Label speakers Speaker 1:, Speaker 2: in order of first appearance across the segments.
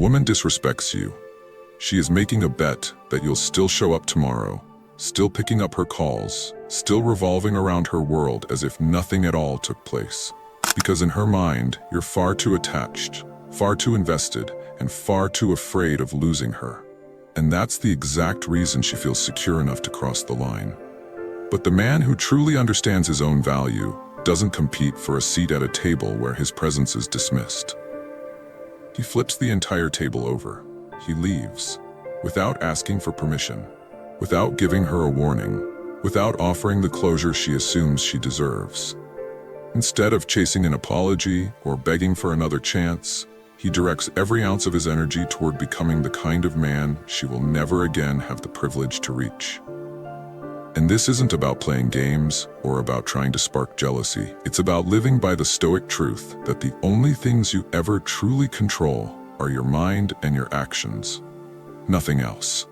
Speaker 1: woman disrespects you, she is making a bet that you'll still show up tomorrow, still picking up her calls, still revolving around her world as if nothing at all took place. Because in her mind, you're far too attached, far too invested, and far too afraid of losing her. And that's the exact reason she feels secure enough to cross the line. But the man who truly understands his own value doesn't compete for a seat at a table where his presence is dismissed. He flips the entire table over. He leaves, without asking for permission, without giving her a warning, without offering the closure she assumes she deserves. Instead of chasing an apology or begging for another chance, he directs every ounce of his energy toward becoming the kind of man she will never again have the privilege to reach. And this isn't about playing games or about trying to spark jealousy. It's about living by the stoic truth that the only things you ever truly control are your mind and your actions. Nothing else.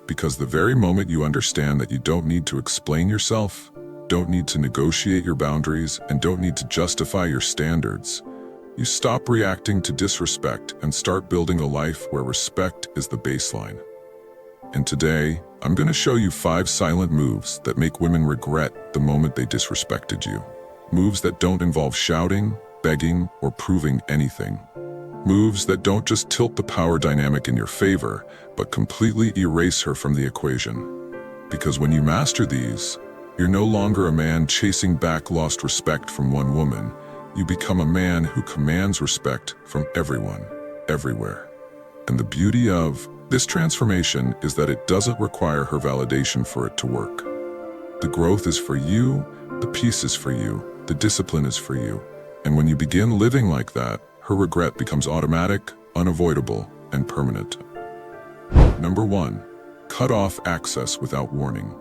Speaker 1: Because the very moment you understand that you don't need to explain yourself, don't need to negotiate your boundaries, and don't need to justify your standards, you stop reacting to disrespect and start building a life where respect is the baseline. And today, I'm going to show you 5 silent moves that make women regret the moment they disrespected you. Moves that don't involve shouting, begging, or proving anything. Moves that don't just tilt the power dynamic in your favor, but completely erase her from the equation. Because when you master these, you're no longer a man chasing back lost respect from one woman. You become a man who commands respect from everyone, everywhere. And the beauty of this transformation is that it doesn't require her validation for it to work. The growth is for you, the peace is for you, the discipline is for you. And when you begin living like that, her regret becomes automatic, unavoidable, and permanent. Number 1. Cut off access without warning.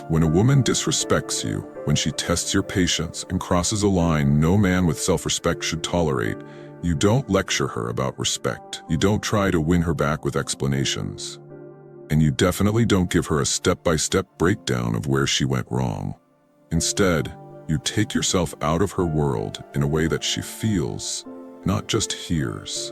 Speaker 1: When a woman disrespects you, when she tests your patience and crosses a line no man with self-respect should tolerate, you don't lecture her about respect. You don't try to win her back with explanations. And you definitely don't give her a step-by-step breakdown of where she went wrong. Instead, you take yourself out of her world in a way that she feels, not just hears.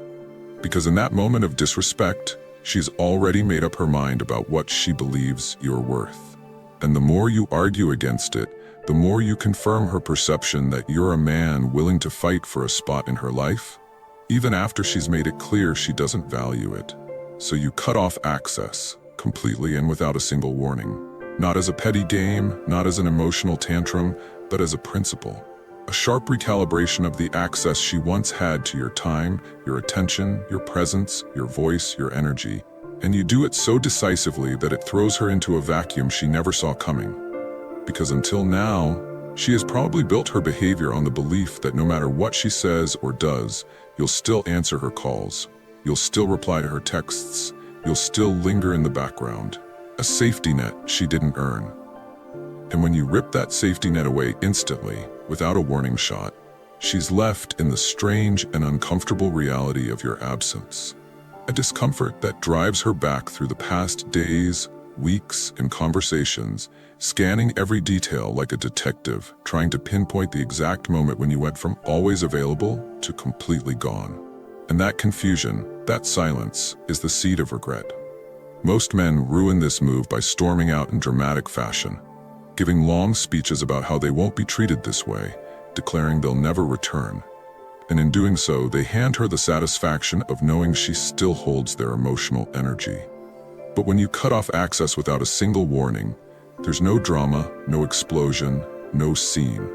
Speaker 1: Because in that moment of disrespect, she's already made up her mind about what she believes you're worth. And the more you argue against it, the more you confirm her perception that you're a man willing to fight for a spot in her life, even after she's made it clear she doesn't value it. So you cut off access, completely and without a single warning. Not as a petty game, not as an emotional tantrum, but as a principle. A sharp recalibration of the access she once had to your time, your attention, your presence, your voice, your energy. And you do it so decisively that it throws her into a vacuum she never saw coming. Because until now, she has probably built her behavior on the belief that no matter what she says or does, you'll still answer her calls, you'll still reply to her texts, you'll still linger in the background. A safety net she didn't earn. And when you rip that safety net away instantly, without a warning shot, she's left in the strange and uncomfortable reality of your absence. A discomfort that drives her back through the past days, weeks, and conversations, scanning every detail like a detective, trying to pinpoint the exact moment when you went from always available to completely gone. And that confusion, that silence, is the seed of regret. Most men ruin this move by storming out in dramatic fashion, giving long speeches about how they won't be treated this way, declaring they'll never return. And in doing so, they hand her the satisfaction of knowing she still holds their emotional energy. But when you cut off access without a single warning, there's no drama, no explosion, no scene.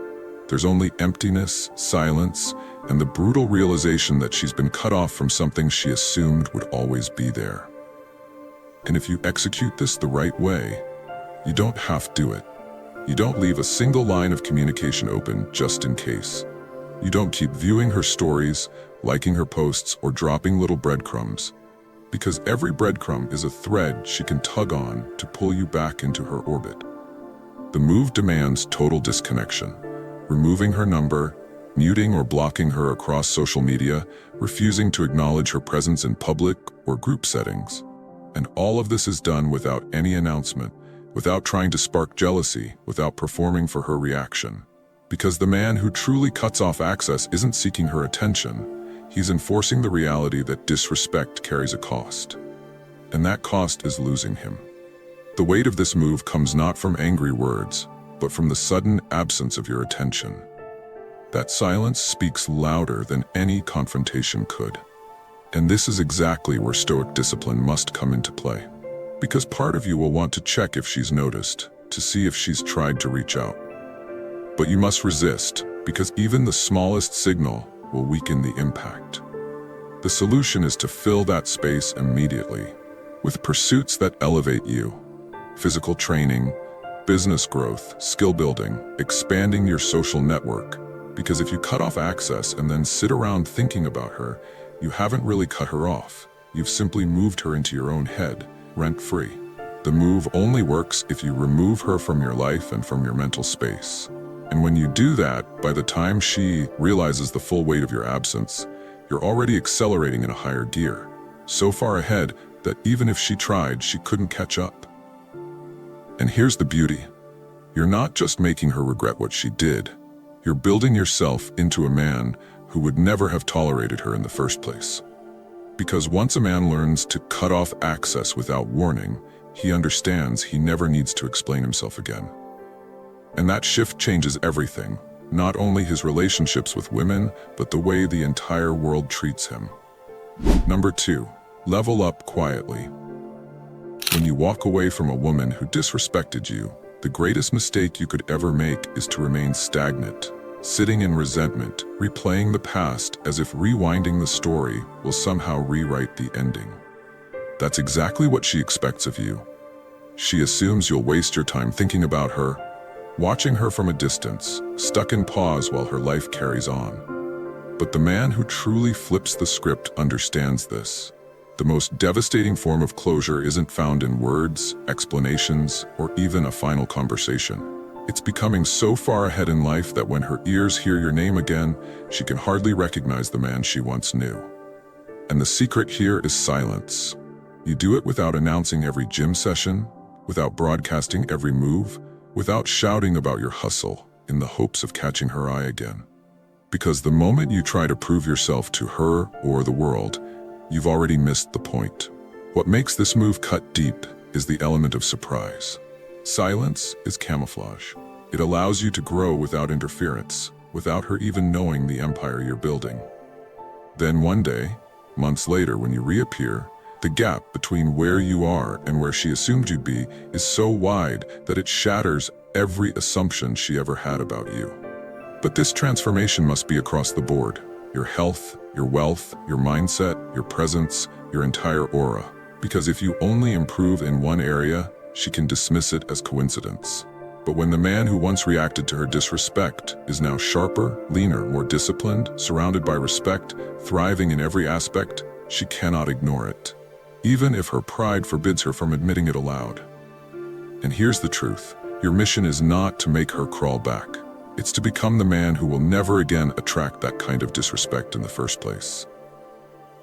Speaker 1: There's only emptiness, silence, and the brutal realization that she's been cut off from something she assumed would always be there. And if you execute this the right way, you don't have to do it. You don't leave a single line of communication open just in case. You don't keep viewing her stories, liking her posts, or dropping little breadcrumbs. Because every breadcrumb is a thread she can tug on to pull you back into her orbit. The move demands total disconnection, removing her number, muting or blocking her across social media, refusing to acknowledge her presence in public or group settings. And all of this is done without any announcement, without trying to spark jealousy, without performing for her reaction. Because the man who truly cuts off access isn't seeking her attention, He's enforcing the reality that disrespect carries a cost. And that cost is losing him. The weight of this move comes not from angry words, but from the sudden absence of your attention. That silence speaks louder than any confrontation could. And this is exactly where Stoic discipline must come into play. Because part of you will want to check if she's noticed, to see if she's tried to reach out. But you must resist, because even the smallest signal will weaken the impact. The solution is to fill that space immediately, with pursuits that elevate you. Physical training, business growth, skill building, expanding your social network. Because if you cut off access and then sit around thinking about her, you haven't really cut her off. You've simply moved her into your own head, rent-free. The move only works if you remove her from your life and from your mental space. And when you do that, by the time she realizes the full weight of your absence, you're already accelerating in a higher gear, so far ahead that even if she tried, she couldn't catch up. And here's the beauty. You're not just making her regret what she did. You're building yourself into a man who would never have tolerated her in the first place. Because once a man learns to cut off access without warning, he understands he never needs to explain himself again. And that shift changes everything, not only his relationships with women, but the way the entire world treats him. Number 2, level up quietly. When you walk away from a woman who disrespected you, the greatest mistake you could ever make is to remain stagnant, sitting in resentment, replaying the past as if rewinding the story will somehow rewrite the ending. That's exactly what she expects of you. She assumes you'll waste your time thinking about her, watching her from a distance, stuck in pause while her life carries on. But the man who truly flips the script understands this. The most devastating form of closure isn't found in words, explanations, or even a final conversation. It's becoming so far ahead in life that when her ears hear your name again, she can hardly recognize the man she once knew. And the secret here is silence. You do it without announcing every gym session, without broadcasting every move, without shouting about your hustle in the hopes of catching her eye again. Because the moment you try to prove yourself to her or the world, you've already missed the point. What makes this move cut deep is the element of surprise. Silence is camouflage. It allows you to grow without interference, without her even knowing the empire you're building. Then one day, months later when you reappear, the gap between where you are and where she assumed you'd be is so wide that it shatters every assumption she ever had about you. But this transformation must be across the board. Your health, your wealth, your mindset, your presence, your entire aura. Because if you only improve in one area, she can dismiss it as coincidence. But when the man who once reacted to her disrespect is now sharper, leaner, more disciplined, surrounded by respect, thriving in every aspect, she cannot ignore it, even if her pride forbids her from admitting it aloud. And here's the truth. Your mission is not to make her crawl back. It's to become the man who will never again attract that kind of disrespect in the first place.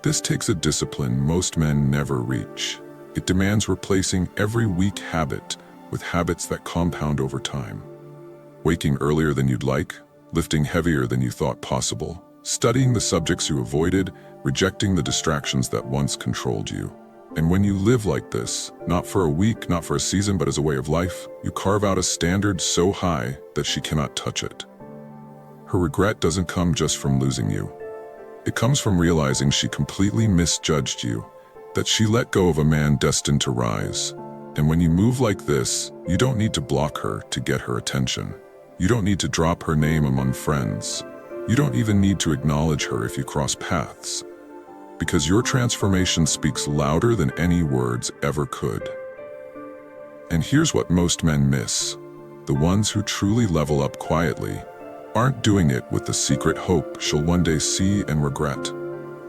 Speaker 1: This takes a discipline most men never reach. It demands replacing every weak habit with habits that compound over time. Waking earlier than you'd like, lifting heavier than you thought possible, studying the subjects you avoided, rejecting the distractions that once controlled you. And when you live like this, not for a week, not for a season, but as a way of life, you carve out a standard so high that she cannot touch it. Her regret doesn't come just from losing you. It comes from realizing she completely misjudged you, that she let go of a man destined to rise. And when you move like this, you don't need to block her to get her attention. You don't need to drop her name among friends. You don't even need to acknowledge her if you cross paths. Because your transformation speaks louder than any words ever could. And here's what most men miss. The ones who truly level up quietly aren't doing it with the secret hope she'll one day see and regret.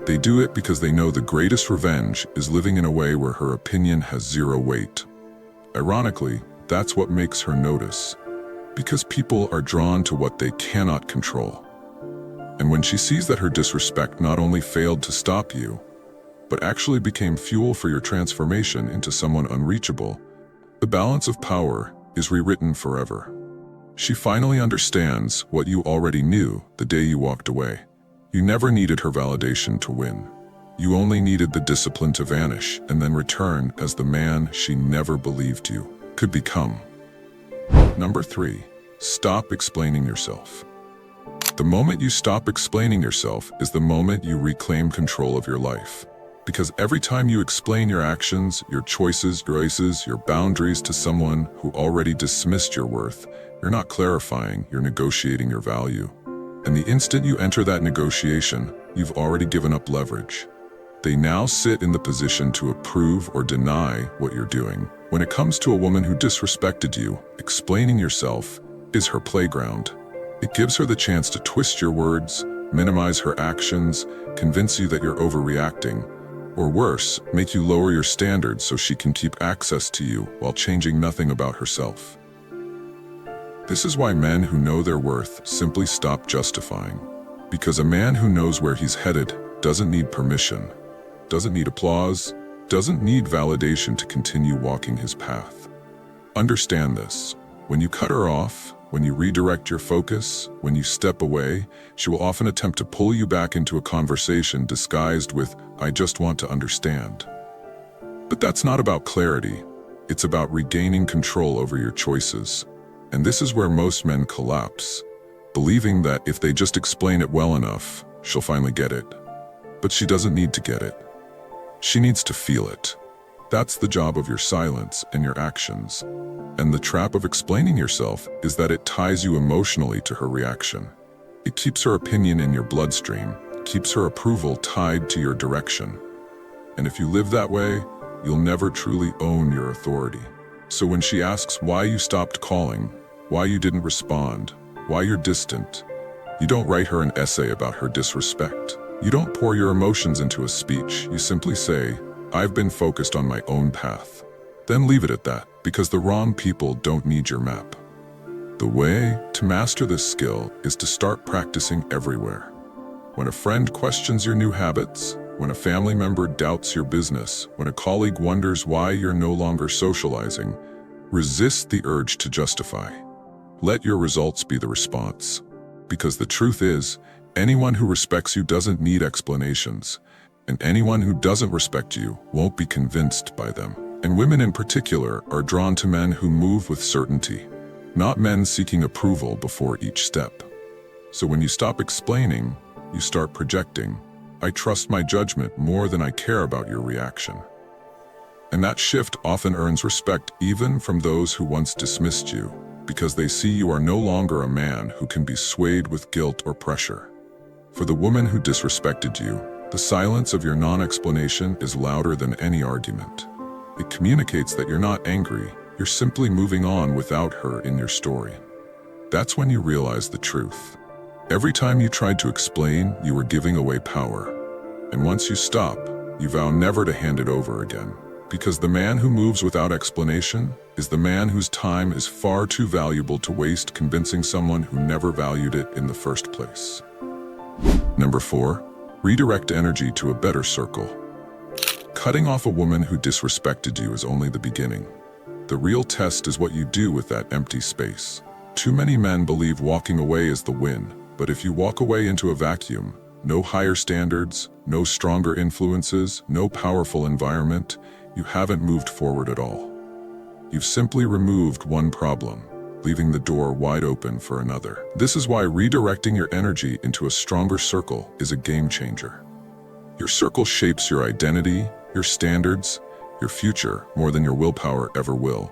Speaker 1: They do it because they know the greatest revenge is living in a way where her opinion has zero weight. Ironically, that's what makes her notice. Because people are drawn to what they cannot control. And when she sees that her disrespect not only failed to stop you, but actually became fuel for your transformation into someone unreachable, the balance of power is rewritten forever. She finally understands what you already knew the day you walked away. You never needed her validation to win. You only needed the discipline to vanish and then return as the man she never believed you could become. Number 3. Stop explaining yourself. The moment you stop explaining yourself is the moment you reclaim control of your life. Because every time you explain your actions, your choices, your boundaries to someone who already dismissed your worth, you're not clarifying, you're negotiating your value. And the instant you enter that negotiation, you've already given up leverage. They now sit in the position to approve or deny what you're doing. When it comes to a woman who disrespected you, explaining yourself is her playground. It gives her the chance to twist your words, minimize her actions, convince you that you're overreacting, or worse, make you lower your standards so she can keep access to you while changing nothing about herself. This is why men who know their worth simply stop justifying. Because a man who knows where he's headed doesn't need permission, doesn't need applause, doesn't need validation to continue walking his path. Understand this. When you cut her off, when you redirect your focus, when you step away, she will often attempt to pull you back into a conversation disguised with, "I just want to understand." But that's not about clarity. It's about regaining control over your choices. And this is where most men collapse, believing that if they just explain it well enough, she'll finally get it. But she doesn't need to get it. She needs to feel it. That's the job of your silence and your actions. And the trap of explaining yourself is that it ties you emotionally to her reaction. It keeps her opinion in your bloodstream, keeps her approval tied to your direction. And if you live that way, you'll never truly own your authority. So when she asks why you stopped calling, why you didn't respond, why you're distant, you don't write her an essay about her disrespect. You don't pour your emotions into a speech. You simply say, "I've been focused on my own path." Then leave it at that, because the wrong people don't need your map. The way to master this skill is to start practicing everywhere. When a friend questions your new habits, when a family member doubts your business, when a colleague wonders why you're no longer socializing, resist the urge to justify. Let your results be the response. Because the truth is, anyone who respects you doesn't need explanations, and anyone who doesn't respect you won't be convinced by them. And women in particular are drawn to men who move with certainty, not men seeking approval before each step. So when you stop explaining, you start projecting. I trust my judgment more than I care about your reaction. And that shift often earns respect even from those who once dismissed you, because they see you are no longer a man who can be swayed with guilt or pressure. For the woman who disrespected you, the silence of your non-explanation is louder than any argument. It communicates that you're not angry, you're simply moving on without her in your story. That's when you realize the truth. Every time you tried to explain, you were giving away power. And once you stop, you vow never to hand it over again. Because the man who moves without explanation is the man whose time is far too valuable to waste convincing someone who never valued it in the first place. Number 4, redirect energy to a better circle. Cutting off a woman who disrespected you is only the beginning. The real test is what you do with that empty space. Too many men believe walking away is the win, but if you walk away into a vacuum, no higher standards, no stronger influences, no powerful environment, you haven't moved forward at all. You've simply removed one problem, leaving the door wide open for another. This is why redirecting your energy into a stronger circle is a game changer. Your circle shapes your identity, your standards, your future more than your willpower ever will.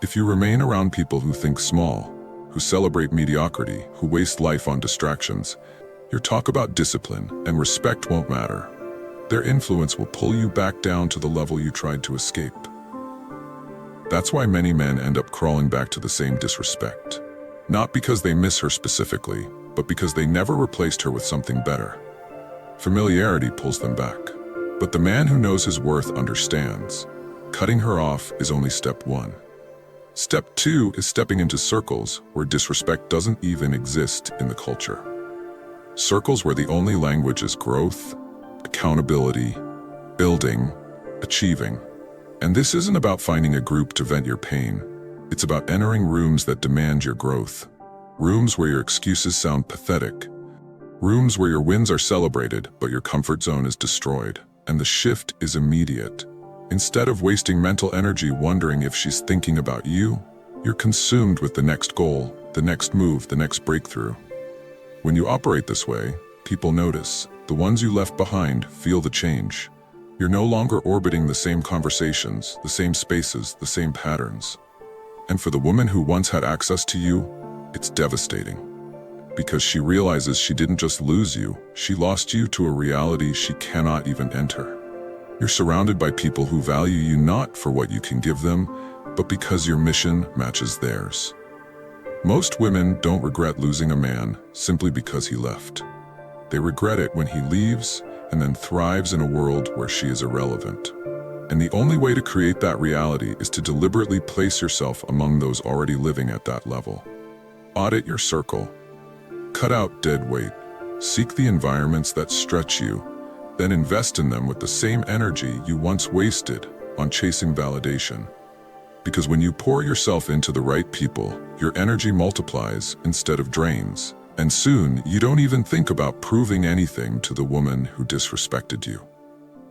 Speaker 1: If you remain around people who think small, who celebrate mediocrity, who waste life on distractions, your talk about discipline and respect won't matter. Their influence will pull you back down to the level you tried to escape. That's why many men end up crawling back to the same disrespect. Not because they miss her specifically, but because they never replaced her with something better. Familiarity pulls them back. But the man who knows his worth understands. Cutting her off is only step 1. Step 2 is stepping into circles where disrespect doesn't even exist in the culture. Circles where the only language is growth, accountability, building, achieving. And this isn't about finding a group to vent your pain. It's about entering rooms that demand your growth. Rooms where your excuses sound pathetic. Rooms where your wins are celebrated, but your comfort zone is destroyed. And the shift is immediate. Instead of wasting mental energy wondering if she's thinking about you, you're consumed with the next goal, the next move, the next breakthrough. When you operate this way, people notice. The ones you left behind feel the change. You're no longer orbiting the same conversations, the same spaces, the same patterns. And for the woman who once had access to you, it's devastating. Because she realizes she didn't just lose you, she lost you to a reality she cannot even enter. You're surrounded by people who value you not for what you can give them, but because your mission matches theirs. Most women don't regret losing a man simply because he left. They regret it when he leaves and then thrives in a world where she is irrelevant. And the only way to create that reality is to deliberately place yourself among those already living at that level. Audit your circle. Cut out dead weight. Seek the environments that stretch you, then invest in them with the same energy you once wasted on chasing validation. Because when you pour yourself into the right people, your energy multiplies instead of drains. And soon, you don't even think about proving anything to the woman who disrespected you.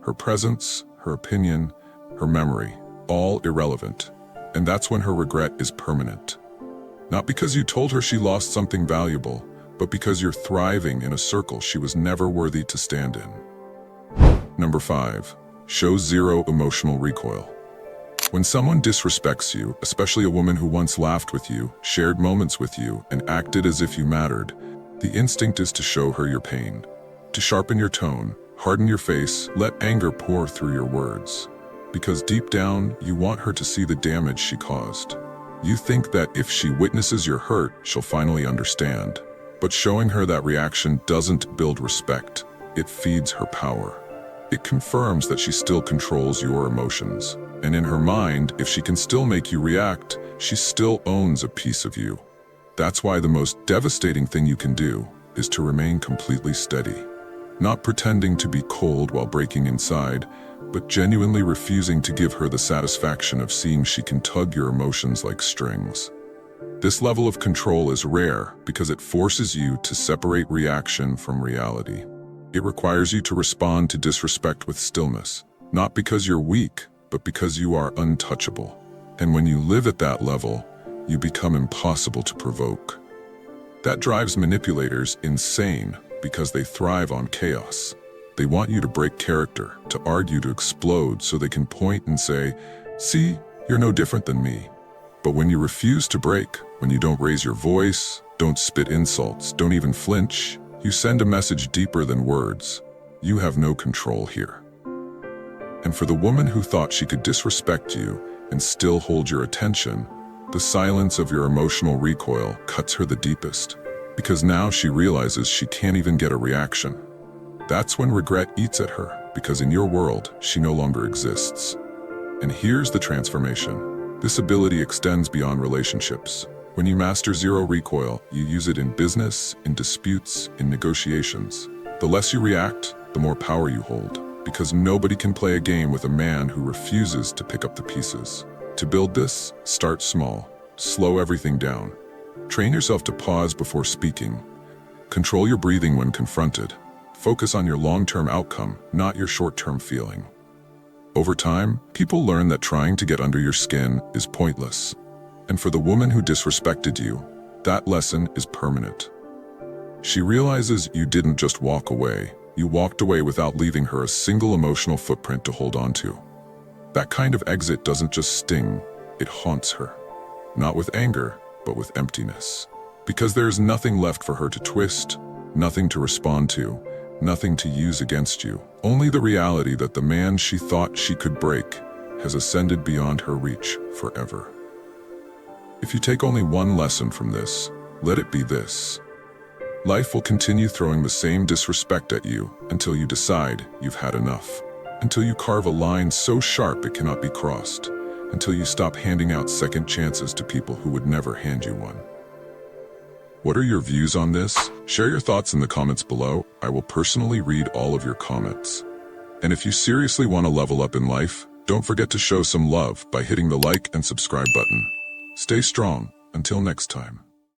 Speaker 1: Her presence, her opinion, her memory, all irrelevant. And that's when her regret is permanent. Not because you told her she lost something valuable, but because you're thriving in a circle she was never worthy to stand in. Number 5. Show zero emotional recoil. When someone disrespects you, especially a woman who once laughed with you, shared moments with you, and acted as if you mattered, the instinct is to show her your pain. To sharpen your tone, harden your face, let anger pour through your words. Because deep down, you want her to see the damage she caused. You think that if she witnesses your hurt, she'll finally understand. But showing her that reaction doesn't build respect, it feeds her power. It confirms that she still controls your emotions. And in her mind, if she can still make you react, she still owns a piece of you. That's why the most devastating thing you can do is to remain completely steady. Not pretending to be cold while breaking inside, but genuinely refusing to give her the satisfaction of seeing she can tug your emotions like strings. This level of control is rare because it forces you to separate reaction from reality. It requires you to respond to disrespect with stillness, not because you're weak, but because you are untouchable. And when you live at that level, you become impossible to provoke. That drives manipulators insane because they thrive on chaos. They want you to break character, to argue, to explode so they can point and say, "See, you're no different than me." But when you refuse to break, when you don't raise your voice, don't spit insults, don't even flinch, you send a message deeper than words. You have no control here. And for the woman who thought she could disrespect you and still hold your attention, the silence of your emotional recoil cuts her the deepest, because now she realizes she can't even get a reaction. That's when regret eats at her, because in your world, she no longer exists. And here's the transformation. This ability extends beyond relationships. When you master zero recoil, you use it in business, in disputes, in negotiations. The less you react, the more power you hold, because nobody can play a game with a man who refuses to pick up the pieces. To build this, start small. Slow everything down. Train yourself to pause before speaking. Control your breathing when confronted. Focus on your long-term outcome, not your short-term feeling. Over time, people learn that trying to get under your skin is pointless. And for the woman who disrespected you, that lesson is permanent. She realizes you didn't just walk away. You walked away without leaving her a single emotional footprint to hold on to. That kind of exit doesn't just sting, it haunts her. Not with anger, but with emptiness. Because there is nothing left for her to twist, nothing to respond to, nothing to use against you. Only the reality that the man she thought she could break has ascended beyond her reach forever. If you take only one lesson from this, let it be this. Life will continue throwing the same disrespect at you until you decide you've had enough. Until you carve a line so sharp it cannot be crossed. Until you stop handing out second chances to people who would never hand you one. What are your views on this? Share your thoughts in the comments below. I will personally read all of your comments. And if you seriously want to level up in life, don't forget to show some love by hitting the like and subscribe button. Stay strong. Until next time.